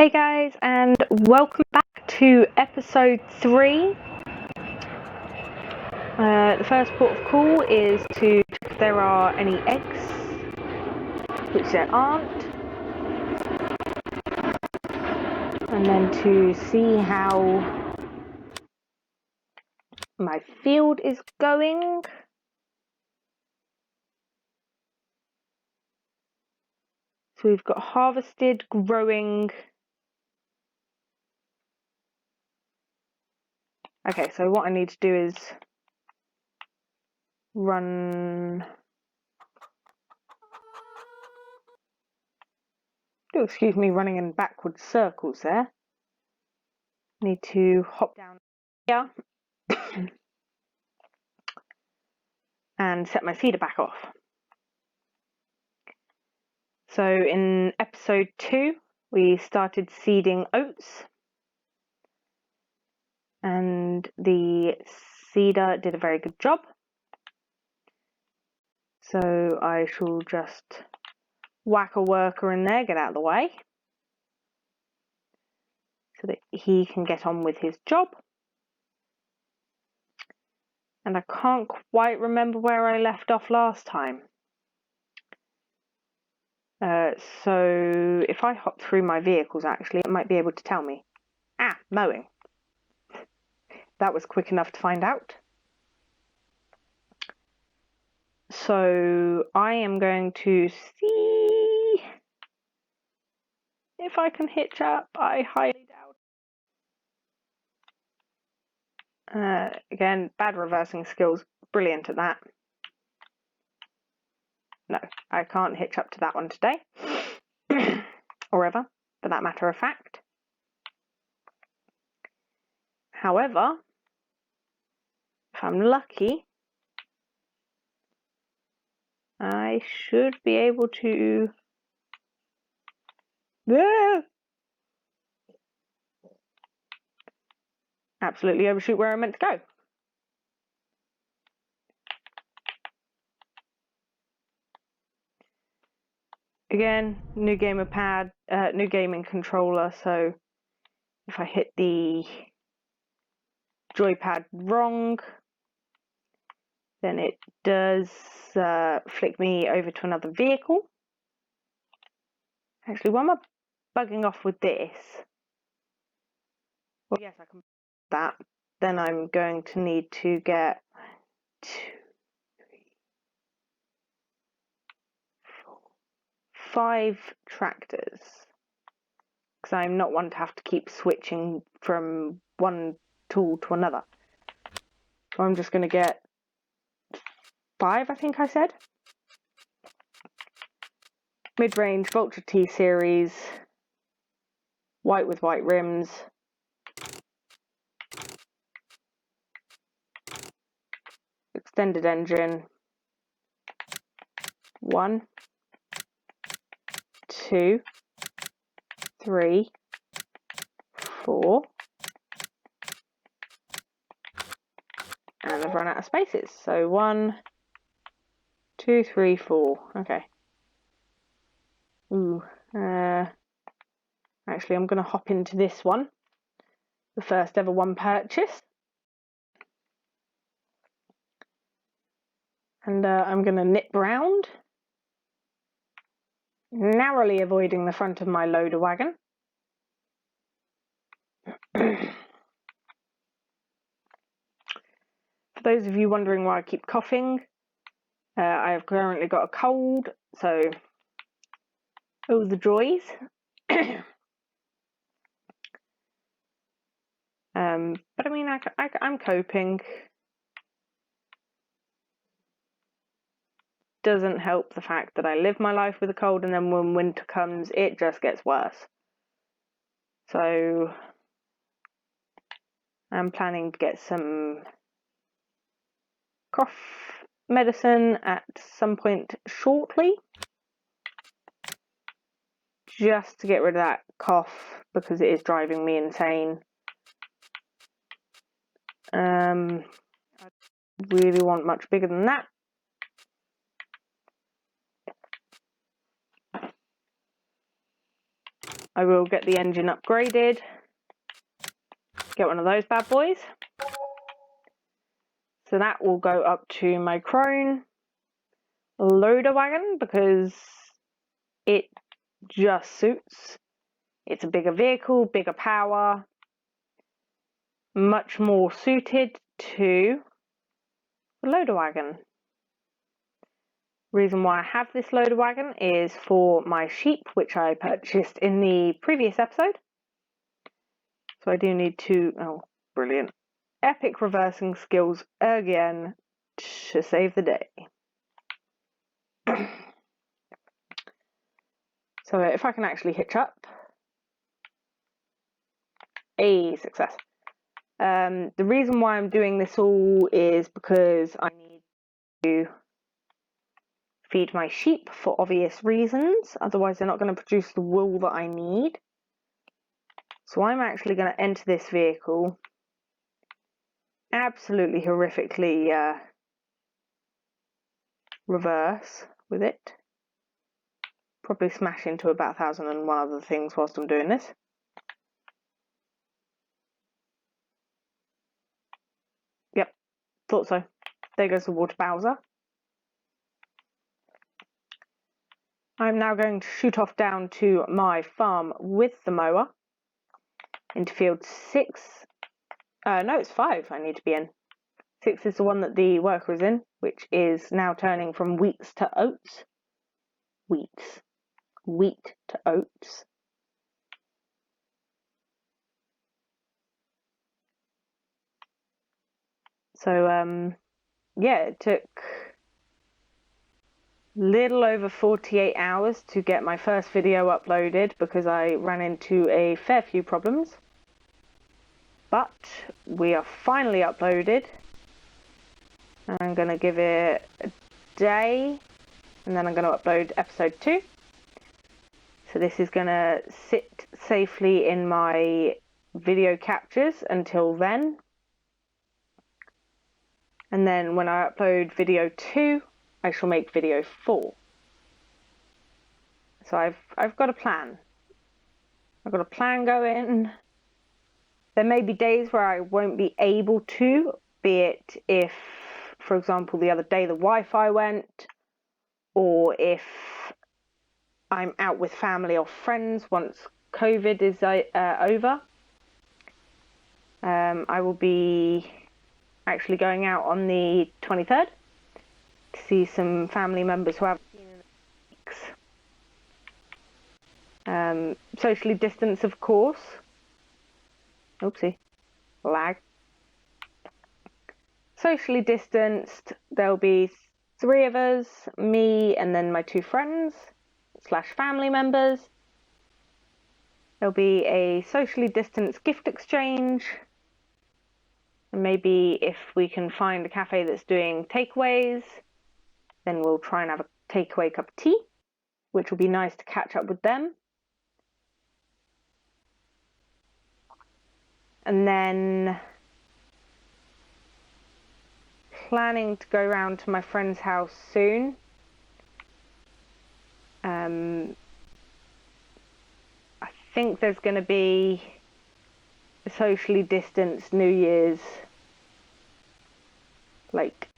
Hey guys, and welcome back to episode 3. The first port of call is to check if there are any eggs, which there aren't, and then to see how my field is going. So we've got harvested, growing. Okay, so what I need to do is run. Do excuse me running in backwards circles there. Need to hop down here and set my feeder back off. So in episode 2, we started seeding oats, and the seeder did a very good job. So I shall just whack a worker in there, get out of the way, so that he can get on with his job. And I can't quite remember where I left off last time. So if I hop through my vehicles, actually, it might be able to tell me. Mowing. That was quick enough to find out. So I am going to see if I can hitch up. I highly doubt. Again, bad reversing skills. Brilliant at that. No, I can't hitch up to that one today. Or ever, for that matter of fact. However, if I'm lucky, I should be able to... Absolutely overshoot where I'm meant to go. Again, new gamer pad, new gaming controller, so if I hit the joypad wrong, then it does flick me over to another vehicle. Actually, why am I bugging off with this? Well, yes, I can do that. Then I'm going to need to get 2, 3, 4, 5 tractors, because I'm not one to have to keep switching from one tool to another. So I'm just going to get 5, I think I said. Mid-range Vulture T series, white with white rims. Extended engine. 1, 2, 3, 4. And I've run out of spaces. So 1, 2, 3, 4. Okay. Actually, I'm going to hop into this one. The first ever one purchase. And I'm going to nip round, narrowly avoiding the front of my loader wagon. For those of you wondering why I keep coughing, I have currently got a cold, so oh the joys. But I mean, I'm coping. Doesn't help the fact that I live my life with a cold, and then when winter comes, it just gets worse. So I'm planning to get some cough medicine at some point shortly, just to get rid of that cough, because it is driving me insane. I really want much bigger than that. I will get the engine upgraded, get one of those bad boys. So that will go up to my Crone loader wagon because it just suits. It's a bigger vehicle, bigger power, much more suited to the loader wagon. Reason why I have this loader wagon is for my sheep, which I purchased in the previous episode. So I do need to, oh, brilliant. Epic reversing skills again to save the day. So if I can actually hitch up, a success. The reason why I'm doing this all is because I need to feed my sheep for obvious reasons, otherwise they're not going to produce the wool that I need. So I'm actually going to enter this vehicle absolutely horrifically reverse with it. Probably smash into about 1,001 other things whilst I'm doing this. Yep, thought so. There goes the water Bowser. I'm now going to shoot off down to my farm with the mower into field 6. No, it's 5 I need to be in. 6 is the one that the worker is in, which is now turning from wheats to oats. Wheat to oats. So, yeah, it took little over 48 hours to get my first video uploaded because I ran into a fair few problems. But we are finally uploaded. I'm going to give it a day and then I'm going to upload episode 2. So this is going to sit safely in my video captures until then. And then when I upload video 2, I shall make video 4. So I've got a plan. I've got a plan going. There may be days where I won't be able to, be it if, for example, the other day the Wi-Fi went, or if I'm out with family or friends once COVID is over. I will be actually going out on the 23rd to see some family members who I haven't seen in weeks. Socially distanced, of course. Oopsie. Lag. Socially distanced. There'll be 3 of us, me and then my 2 friends / family members. There'll be a socially distanced gift exchange. And maybe if we can find a cafe that's doing takeaways, then we'll try and have a takeaway cup of tea, which will be nice to catch up with them. And then planning to go round to my friend's house soon. I think there's going to be a socially distanced New Year's, like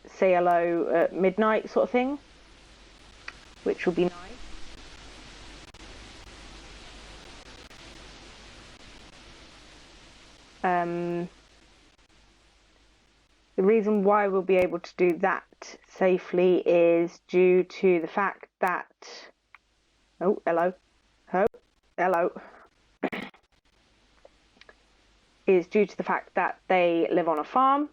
say hello at midnight sort of thing, which will be nice. The reason why we'll be able to do that safely is due to the fact that... Oh, hello. Oh, hello. Is due to the fact that they live on a farm.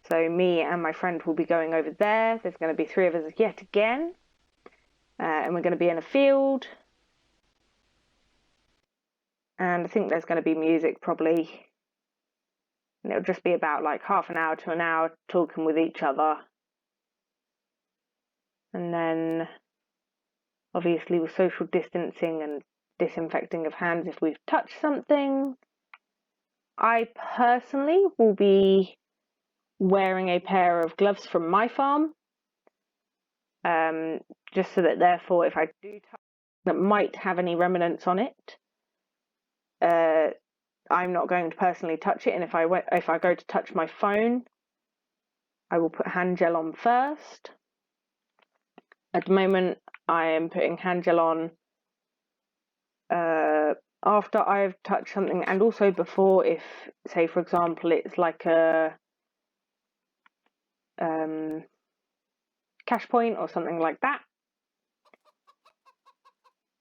So me and my friend will be going over there. There's going to be 3 of us yet again. And we're going to be in a field. And I think there's going to be music probably. And it'll just be about like half an hour to an hour talking with each other. And then obviously with social distancing and disinfecting of hands if we've touched something. I personally will be wearing a pair of gloves from my farm. Just so that therefore if I do touch that might have any remnants on it. I'm not going to personally touch it, and if I go to touch my phone, I will put hand gel on first. At the moment, I am putting hand gel on after I've touched something, and also before, if, say, for example, it's like a cash point or something like that,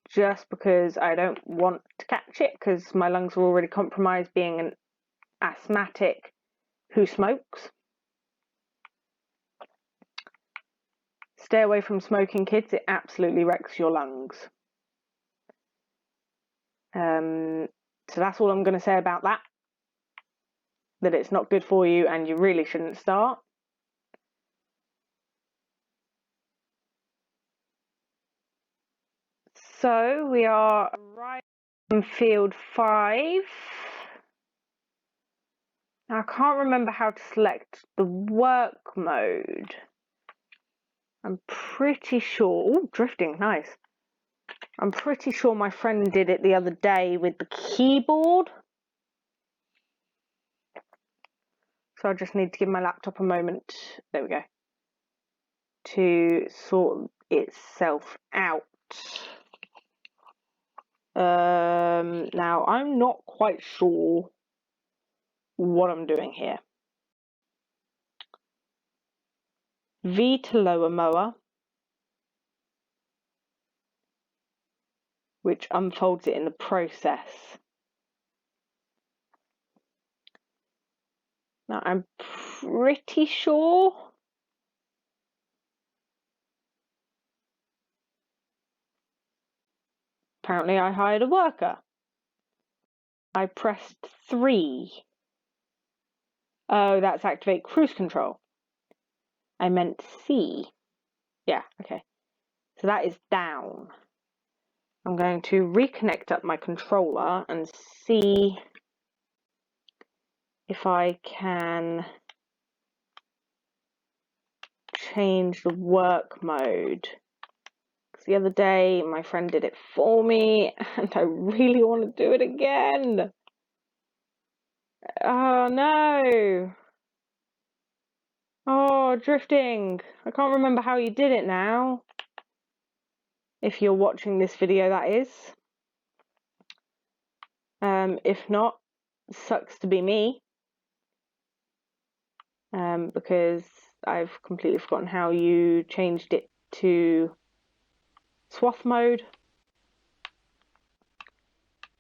just because I don't want to catch it, because my lungs are already compromised being an asthmatic who smokes. Stay away from smoking, kids. It absolutely wrecks your lungs. So that's all I'm going to say about that. That it's not good for you and you really shouldn't start. So we are right on field 5. Now I can't remember how to select the work mode. I'm pretty sure, oh, drifting, nice. I'm pretty sure my friend did it the other day with the keyboard. So I just need to give my laptop a moment, there we go, to sort itself out. Now I'm not quite sure what I'm doing here. V to lower mower, which unfolds it in the process. Now I'm pretty sure apparently I hired a worker. I pressed 3. Oh, that's activate cruise control. I meant C. Yeah, okay. So that is down. I'm going to reconnect up my controller and see if I can change the work mode. Because the other day my friend did it for me and I really want to do it again. Oh no. Oh, drifting. I can't remember how you did it now. If you're watching this video, that is. If not, sucks to be me. Because I've completely forgotten how you changed it to swath mode,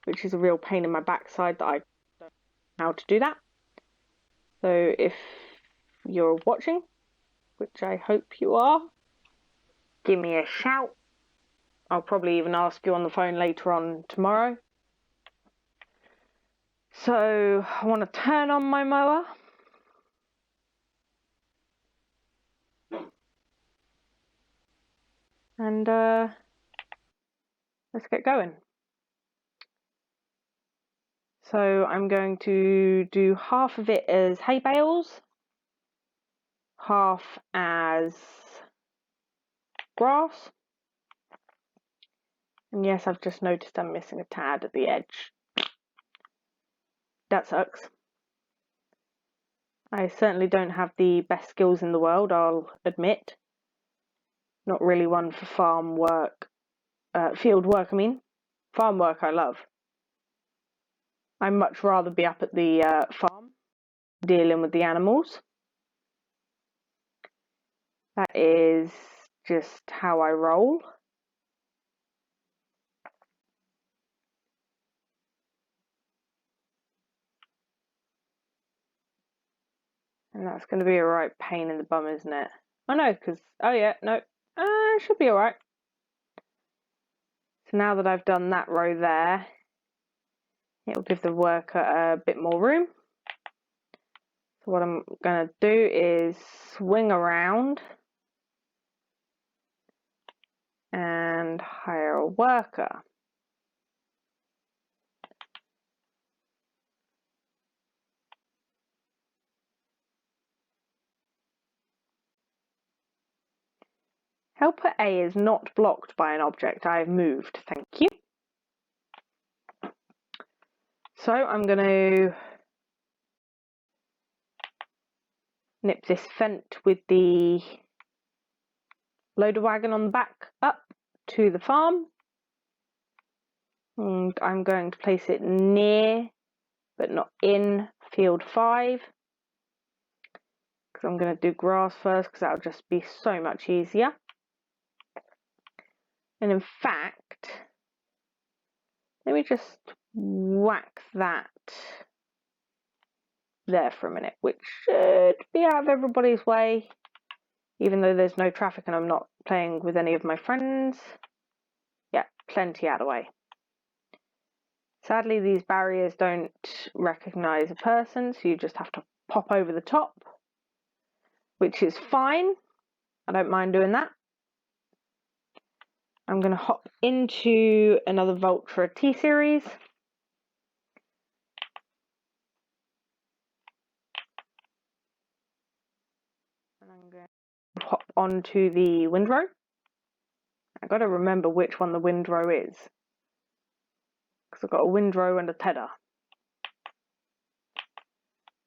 which is a real pain in my backside that I don't know how to do that. So if you're watching, which I hope you are, give me a shout. I'll probably even ask you on the phone later on tomorrow. So I want to turn on my mower. And let's get going. So I'm going to do half of it as hay bales, half as grass. And yes, I've just noticed I'm missing a tad at the edge. That sucks. I certainly don't have the best skills in the world, I'll admit. Not really one for farm work, field work I mean. Farm work I love. I'd much rather be up at the farm, dealing with the animals. That is just how I roll. And that's going to be a right pain in the bum, isn't it? Oh no, because, oh yeah, no, it should be alright. So now that I've done that row there, it will give the worker a bit more room. So what I'm going to do is swing around and hire a worker. Helper A is not blocked by an object I have moved, thank you. So I'm going to nip this fent with the loader wagon on the back up to the farm. And I'm going to place it near, but not in, field 5. Because I'm going to do grass first, because that'll just be so much easier. And in fact, let me just whack that there for a minute, which should be out of everybody's way, even though there's no traffic and I'm not playing with any of my friends. Yeah, plenty out of the way. Sadly, these barriers don't recognise a person, so you just have to pop over the top, which is fine. I don't mind doing that. I'm going to hop into another Vultra T-Series. And I'm going to hop onto the windrow. I've got to remember which one the windrow is, because I've got a windrow and a tedder.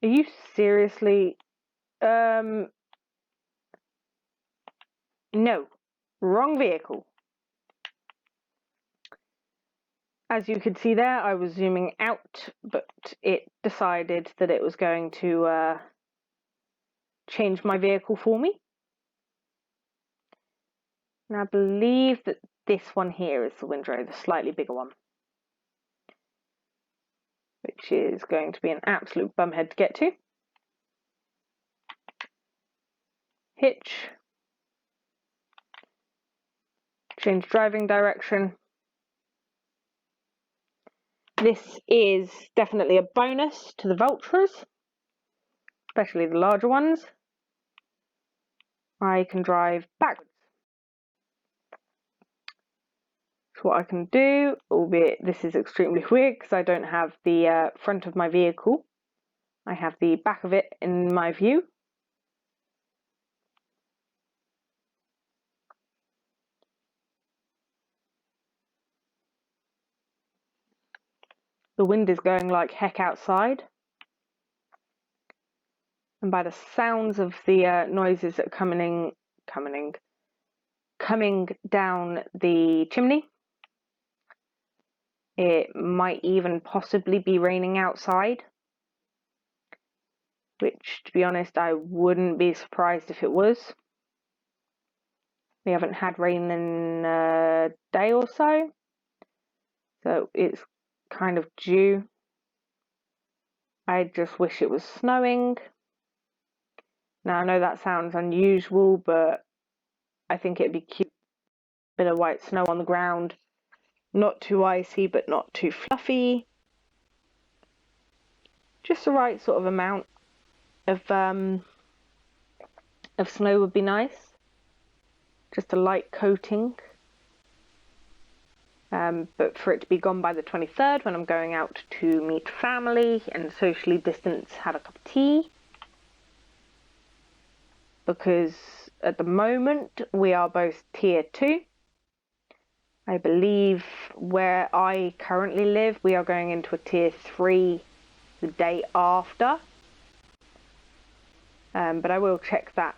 Are you seriously? No. Wrong vehicle. As you could see there, I was zooming out, but it decided that it was going to change my vehicle for me. And I believe that this one here is the windrow, the slightly bigger one, which is going to be an absolute bumhead to get to. Hitch. Change driving direction. This is definitely a bonus to the Vultras, especially the larger ones. I can drive backwards. So what I can do, albeit this is extremely weird because I don't have the front of my vehicle, I have the back of it in my view. The wind is going like heck outside. And by the sounds of the noises that are coming down the chimney, it might even possibly be raining outside. Which, to be honest, I wouldn't be surprised if it was. We haven't had rain in a day or so, so it's kind of due. I just wish it was snowing. Now, I know that sounds unusual, but I think it'd be cute. Bit of white snow on the ground. Not too icy, but not too fluffy. Just the right sort of amount of snow would be nice. Just a light coating. But for it to be gone by the 23rd, when I'm going out to meet family and socially distance, have a cup of tea. Because at the moment we are both tier 2. I believe where I currently live, we are going into a tier 3 the day after. But I will check that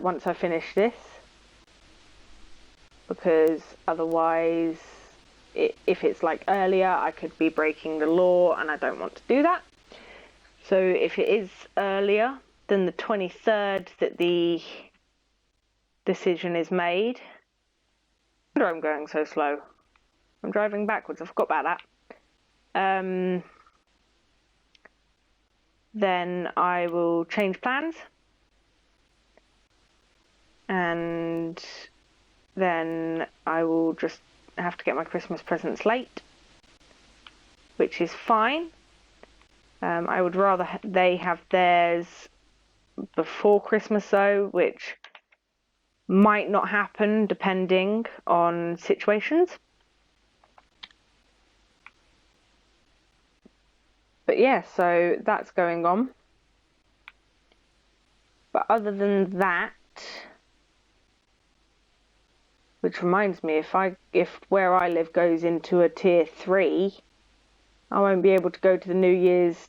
once I finish this. Because otherwise, if it's like earlier, I could be breaking the law and I don't want to do that. So if it is earlier than the 23rd that the decision is made. No wonder I'm going so slow. I'm driving backwards, I forgot about that. Then I will change plans. And then I will just have to get my Christmas presents late, which is fine. I would rather they have theirs before Christmas though, which might not happen depending on situations. But yeah, so that's going on. But other than that, Which reminds me, if where I live goes into a tier 3, I won't be able to go to the New Year's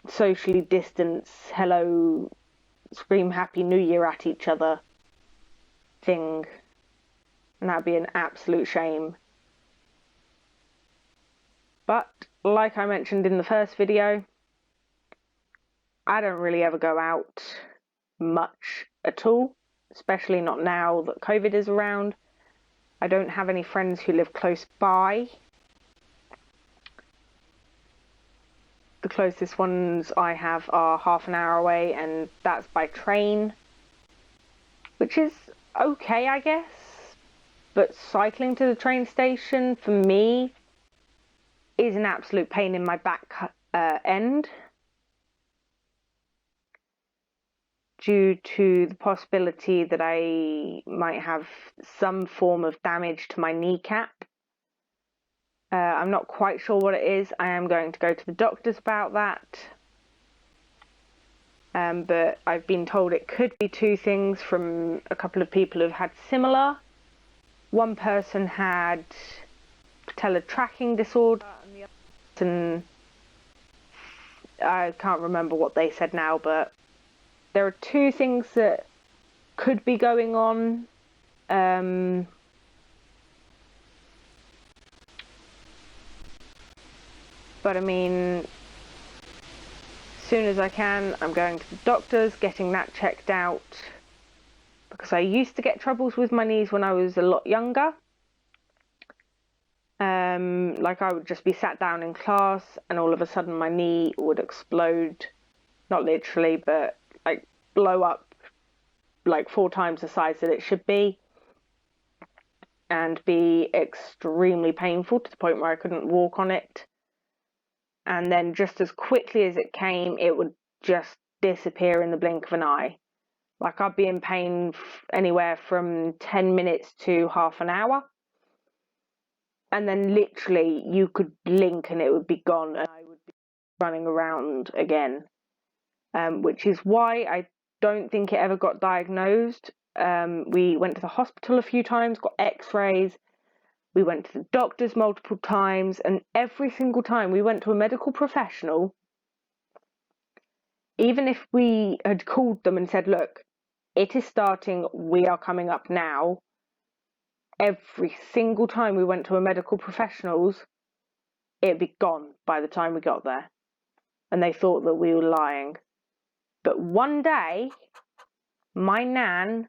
socially distance, hello, scream Happy New Year at each other thing. And that'd be an absolute shame. But, like I mentioned in the first video, I don't really ever go out much at all, especially not now that COVID is around. I don't have any friends who live close by. The closest ones I have are half an hour away, and that's by train, which is okay, I guess. But cycling to the train station, for me, is an absolute pain in my back end, due to the possibility that I might have some form of damage to my kneecap. I'm not quite sure what it is. I am going to go to the doctors about that. But I've been told it could be two things from a couple of people who've had similar. One person had patellar tracking disorder, and the other person, I can't remember what they said now, but there are two things that could be going on. But I mean, as soon as I can, I'm going to the doctors, getting that checked out, because I used to get troubles with my knees when I was a lot younger. Like I would just be sat down in class and all of a sudden my knee would explode, not literally, but like blow up like 4 times the size that it should be, and be extremely painful to the point where I couldn't walk on it. And then just as quickly as it came, it would just disappear in the blink of an eye. Like I'd be in pain anywhere from 10 minutes to half an hour. And then literally you could blink and it would be gone, and I would be running around again. Which is why I don't think it ever got diagnosed. We went to the hospital a few times, got x-rays. We went to the doctors multiple times, and every single time we went to a medical professional, even if we had called them and said, look, it is starting, we are coming up now, every single time we went to a medical professional's, it'd be gone by the time we got there. And they thought that we were lying. But one day, my nan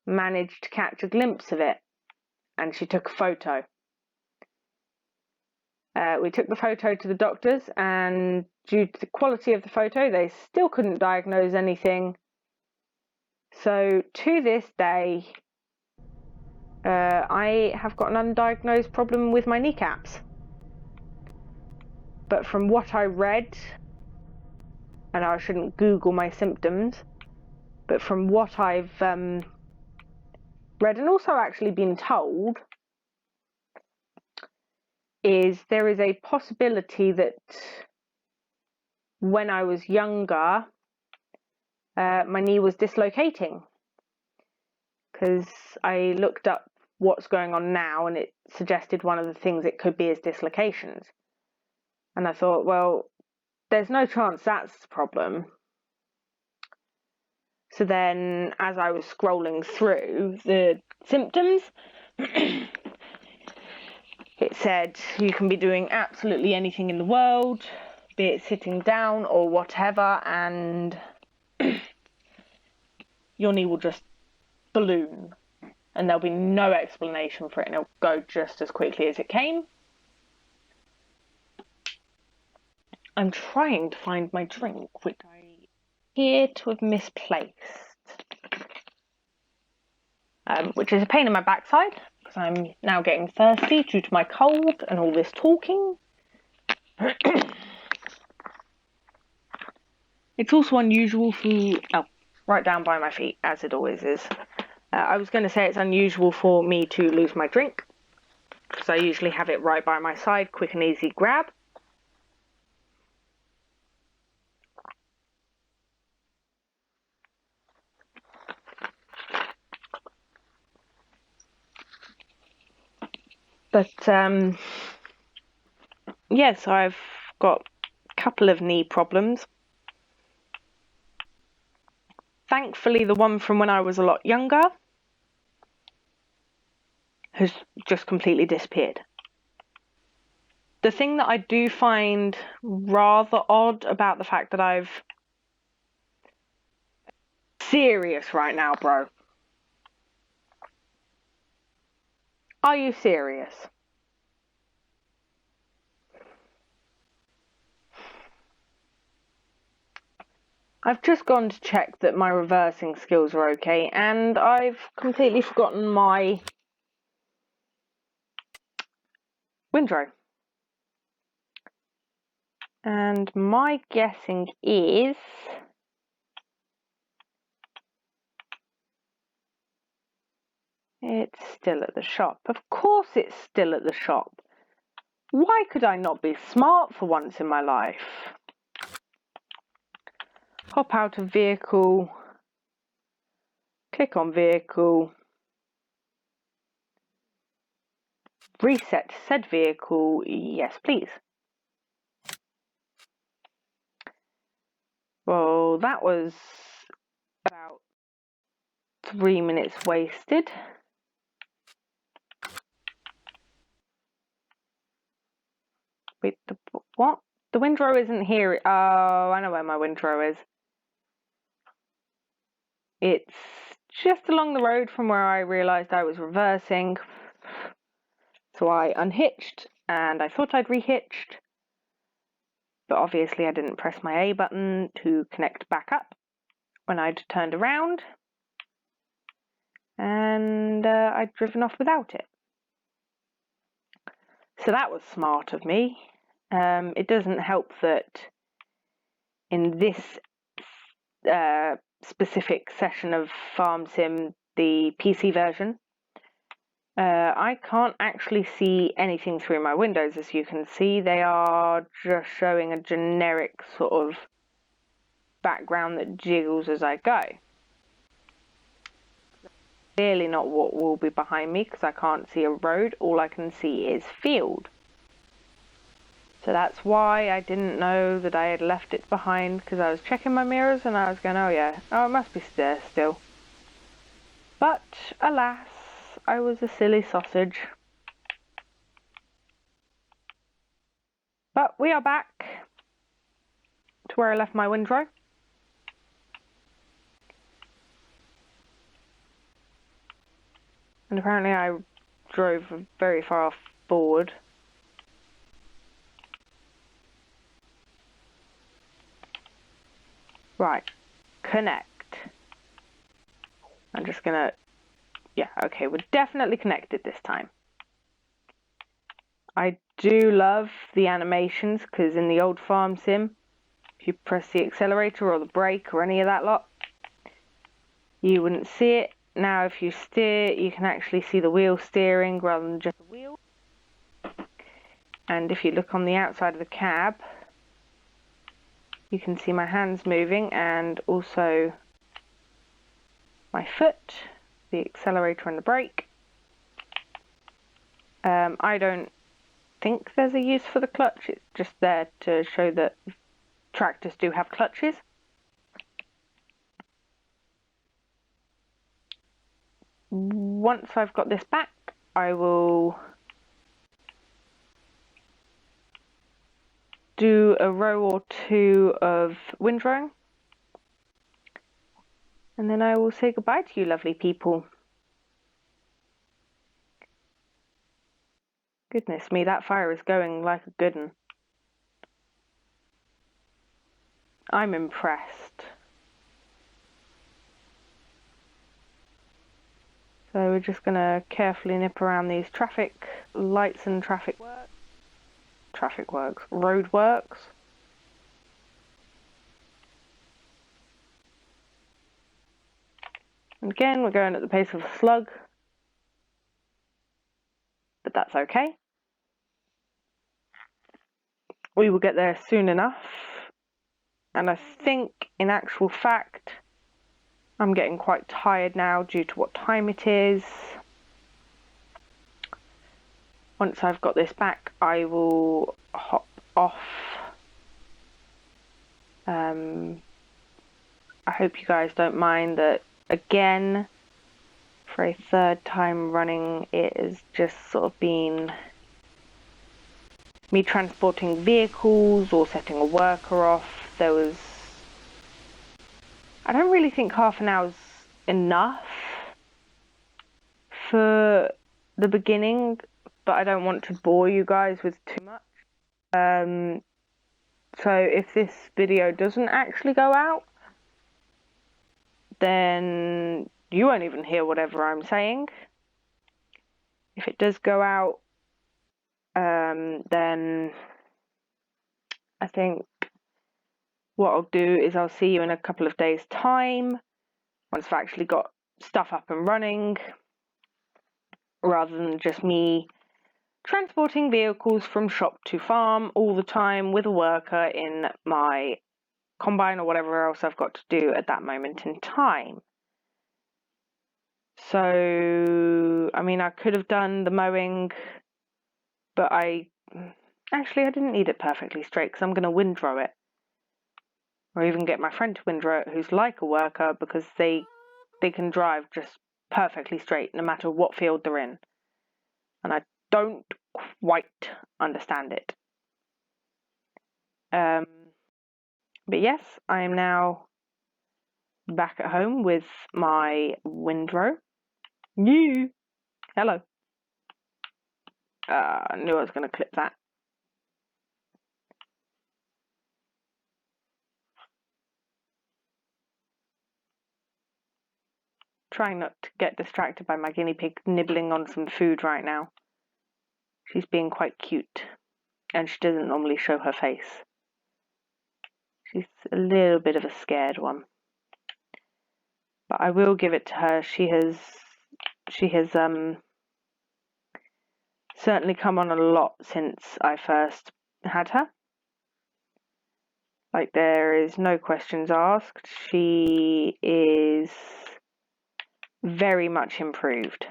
managed to catch a glimpse of it, and she took a photo. We took the photo to the doctors, and due to the quality of the photo, they still couldn't diagnose anything. So to this day, I have got an undiagnosed problem with my kneecaps. But from what I read, and I shouldn't Google my symptoms, but from what I've read and also actually been told, is there is a possibility that when I was younger, my knee was dislocating, because I looked up what's going on now and it suggested one of the things it could be is dislocations. And I thought, well, there's no chance that's the problem. So then, as I was scrolling through the symptoms, it said you can be doing absolutely anything in the world, be it sitting down or whatever, and your knee will just balloon, and there'll be no explanation for it, and it'll go just as quickly as it came. I'm trying to find my drink, which I appear to have misplaced, which is a pain in my backside, because I'm now getting thirsty due to my cold and all this talking. It's also unusual for, right down by my feet, as it always is. I was going to say it's unusual for me to lose my drink, because I usually have it right by my side, quick and easy grab. But yes, I've got a couple of knee problems. Thankfully, the one from when I was a lot younger has just completely disappeared. The thing that I do find rather odd about the fact that I've... Serious right now, bro. Are you serious? I've just gone to check that my reversing skills are okay, and I've completely forgotten my windrow. And my guessing is... it's still at the shop. Of course it's still at the shop. Why could I not be smart for once in my life? Hop out of vehicle. Click on vehicle. Reset said vehicle. Yes, please. Well, that was about 3 minutes wasted. Wait, what? The windrow isn't here. Oh, I know where my windrow is. It's just along the road from where I realised I was reversing. So I unhitched and I thought I'd rehitched. But obviously I didn't press my A button to connect back up when I'd turned around. And I'd driven off without it. So that was smart of me. It doesn't help that in this specific session of Farm Sim, the PC version, I can't actually see anything through my windows. As you can see, they are just showing a generic sort of background that jiggles as I go. Clearly not what will be behind me because I can't see a road. All I can see is field. So that's why I didn't know that I had left it behind, because I was checking my mirrors and I was going, oh yeah, oh it must be there still. But alas, I was a silly sausage. But we are back to where I left my windrow. And apparently I drove very far off forward. Right, connect. I'm just gonna, yeah, okay, we're definitely connected this time. I do love the animations, because in the old Farm Sim, if you press the accelerator or the brake or any of that lot, you wouldn't see it. Now if you steer, you can actually see the wheel steering rather than just the wheel. And if you look on the outside of the cab, you can see my hands moving and also my foot, the accelerator and the brake. I don't think there's a use for the clutch, it's just there to show that tractors do have clutches. Once I've got this back, I will do a row or two of windrowing, and then I will say goodbye to you lovely people. Goodness me, that fire is going like a good one. I'm impressed. So we're just going to carefully nip around these traffic lights and road works. And again, we're going at the pace of a slug, but that's okay. We will get there soon enough. And I think, in actual fact, I'm getting quite tired now due to what time it is. once I've got this back, I will hop off. I hope you guys don't mind that, again, for a third time running, it has just sort of been me transporting vehicles or setting a worker off. I don't really think half an hour's enough for the beginning, but I don't want to bore you guys with too much. So if this video doesn't actually go out, then you won't even hear whatever I'm saying. If it does go out, then I think what I'll do is I'll see you in a couple of days' time, once I've actually got stuff up and running, rather than just me transporting vehicles from shop to farm all the time with a worker in my combine or whatever else I've got to do at that moment in time. So, I mean, I could have done the mowing, but I didn't need it perfectly straight because I'm going to windrow it. Or even get my friend to windrow it who's like a worker, because they can drive just perfectly straight no matter what field they're in. And I don't quite understand it. But yes, I am now back at home with my windrow. You! Hello. I knew I was going to clip that. Trying not to get distracted by my guinea pig nibbling on some food right now. She's being quite cute, and she doesn't normally show her face. She's a little bit of a scared one. But I will give it to her. She has certainly come on a lot since I first had her. Like, there is no questions asked. She is very much improved.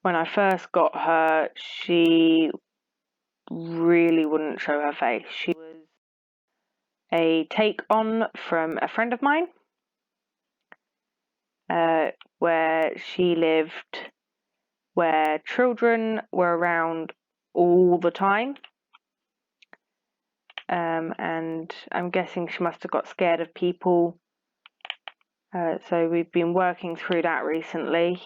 When I first got her, she really wouldn't show her face. She was a take on from a friend of mine, where she lived, where children were around all the time. And I'm guessing she must have got scared of people. So we've been working through that recently.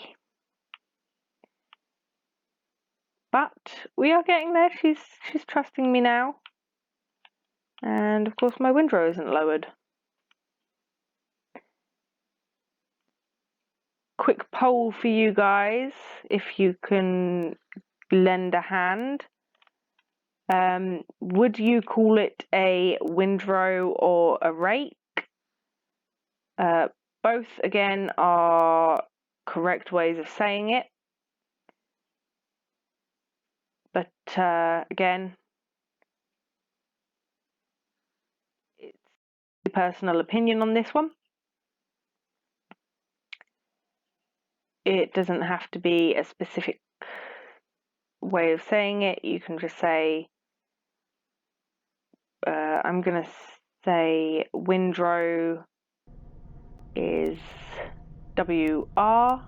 But we are getting there. She's trusting me now. And of course my windrow isn't lowered. Quick poll for you guys, if you can lend a hand. Would you call it a windrow or a rake? Both, again, are correct ways of saying it. But, again, it's a personal opinion on this one. It doesn't have to be a specific way of saying it. You can just say, I'm going to say windrow is WR.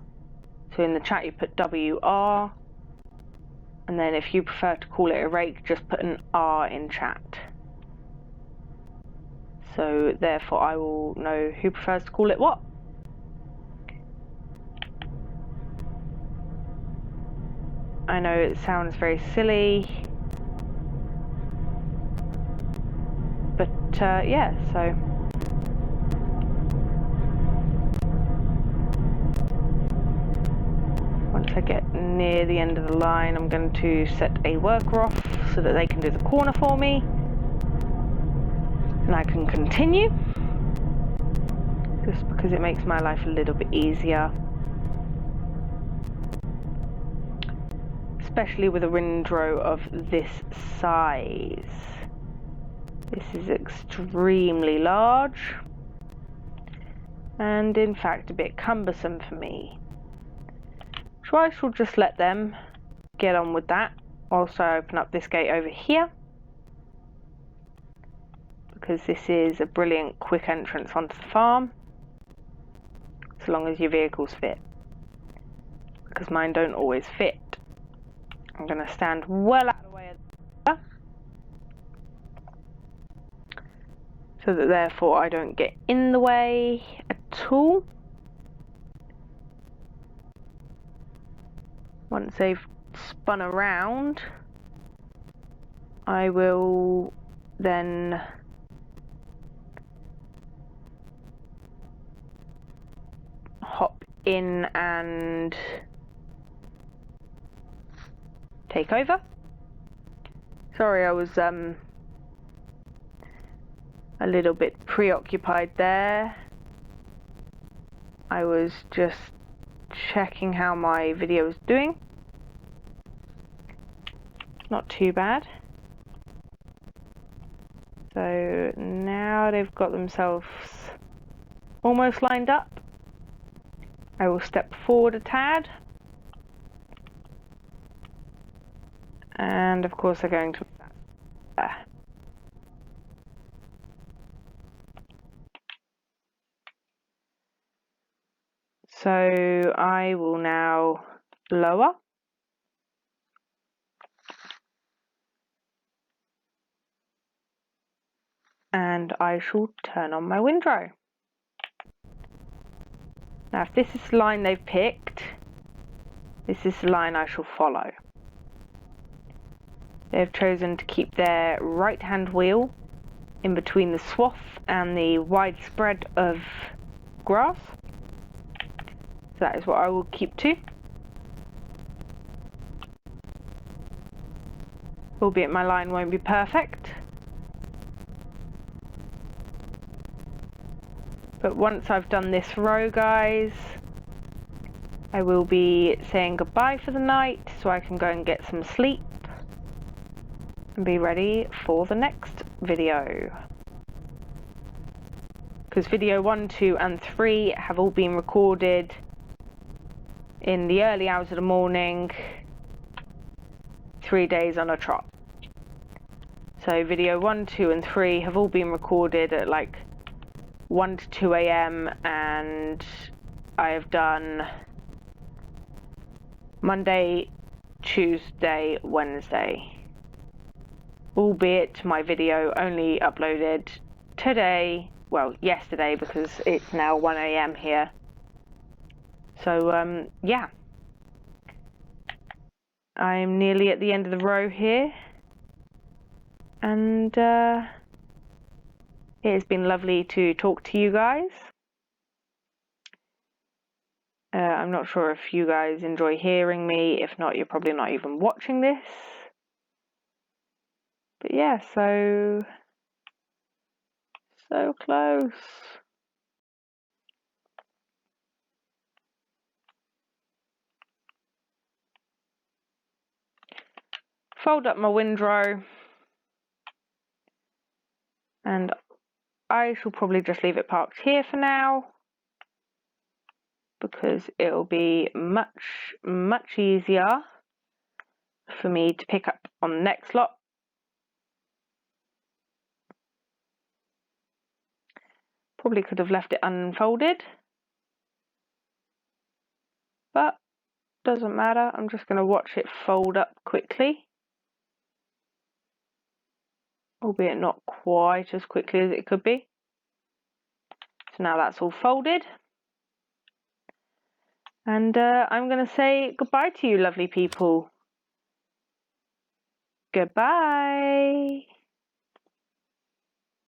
So in the chat you put WR. And then if you prefer to call it a rake, just put an R in chat. So therefore I will know who prefers to call it what. I know it sounds very silly, but yeah, so once I get near the end of the line, I'm going to set a worker off so that they can do the corner for me, and I can continue, just because it makes my life a little bit easier. Especially with a windrow of this size. This is extremely large, and in fact a bit cumbersome for me. So I shall just let them get on with that whilst I open up this gate over here, because this is a brilliant quick entrance onto the farm, so long as your vehicles fit, because mine don't always fit. I'm going to stand well out of the way of the so that therefore I don't get in the way at all. Once they've spun around, I will then hop in and take over. Sorry, I was a little bit preoccupied there. I was just checking how my video is doing. Not too bad. So now they've got themselves almost lined up. I will step forward a tad. And of course they're going to there. So I will now lower. And I shall turn on my windrow. Now if this is the line they've picked, this is the line I shall follow. They've chosen to keep their right hand wheel in between the swath and the wide spread of grass. So that is what I will keep to. Albeit my line won't be perfect. But once I've done this row, guys, I will be saying goodbye for the night so I can go and get some sleep and be ready for the next video. Because video 1, 2 and 3 have all been recorded in the early hours of the morning, 3 days on a trot. So video 1, 2 and 3 have all been recorded at like 1 to 2 a.m. and I have done Monday, Tuesday, Wednesday. Albeit my video only uploaded today, well, yesterday, because it's now 1 a.m. here. So, yeah. I'm nearly at the end of the row here. And it has been lovely to talk to you guys. I'm not sure if you guys enjoy hearing me. If not, you're probably not even watching this. But yeah, so close. Fold up my windrow. And I shall probably just leave it parked here for now, because it'll be much easier for me to pick up on the next lot. Probably could have left it unfolded, but doesn't matter. I'm just going to watch it fold up quickly, albeit not quite as quickly as it could be. So now that's all folded. And I'm going to say goodbye to you, lovely people. Goodbye.